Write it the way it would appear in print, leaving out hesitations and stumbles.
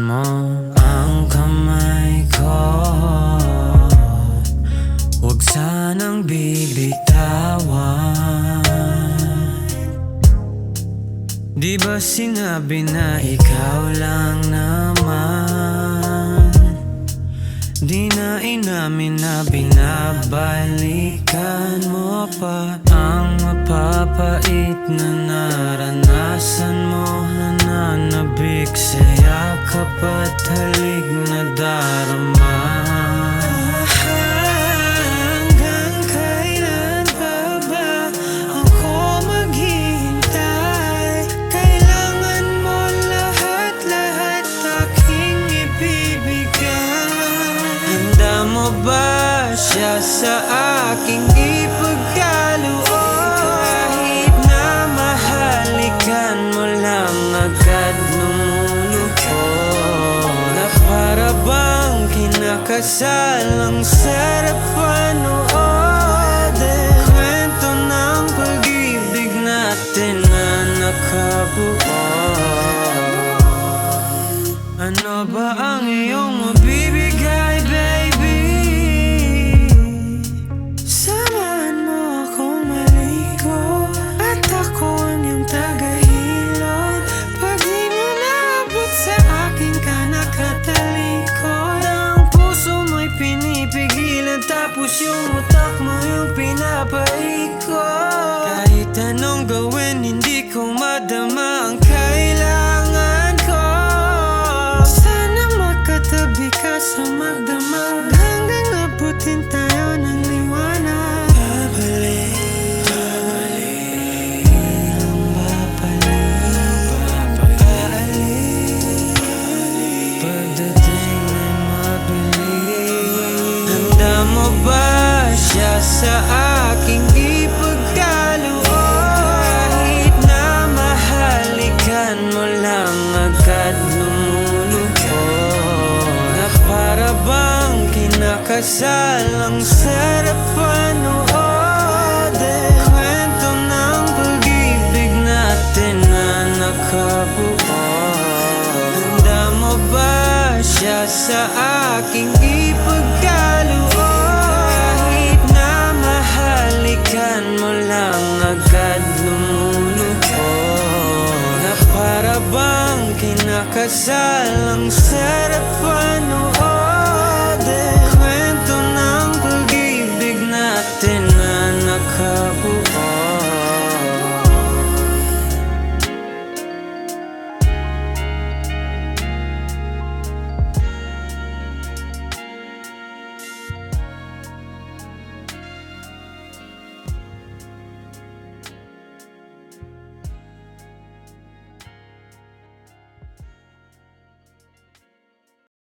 mo ang kamay ko, huwag sanang bibitawan. Di ba sinabi na ikaw lang naman? Di na inamin na binabalikan mo pa ang mapapait na naranasan mo. Nananabik sa yakap at halik na darama. Hanggang kailan pa ba ako maghihintay? Kailangan mo lahat-lahat aking ibibigay. Handa mo ba siya sa aking ipagkaloob? Kahit na mahalikan mo lang agad lumulupot, na para bang kinakasal ang sarap panoodin. Kwento ng pag-ibig natin na nakabuo. Ano ba ang iyong mabibigay, baby? Samahan mo akong maligo at ako ang iyong tagahilod. Pag di mo naabot sa akin ka nakatalikod, ang puso mo'y pinipigilan, tapos yung utak mo yung pinapaikot. Kahit anong gawin, hindi ko madama ang kailangan ko. Sana makatabi ka sa magdamag hanggang abutin tayo ng liwanag. Babalik, babalik, babalik, pagdating ay mabilis. Handa mo ba siya sa aking ipagkaloob? Kahit na mahalikan mo lang agad lumulupot, na para bang kinakasal ang sarap panoodin. Kwento ng pag-ibig natin na nakabuo. Handa mo ba siya sa aking ipagkaloob? Kahit na mahalikan mo lang agad lumulupot, na para bang kinakasal ang sarap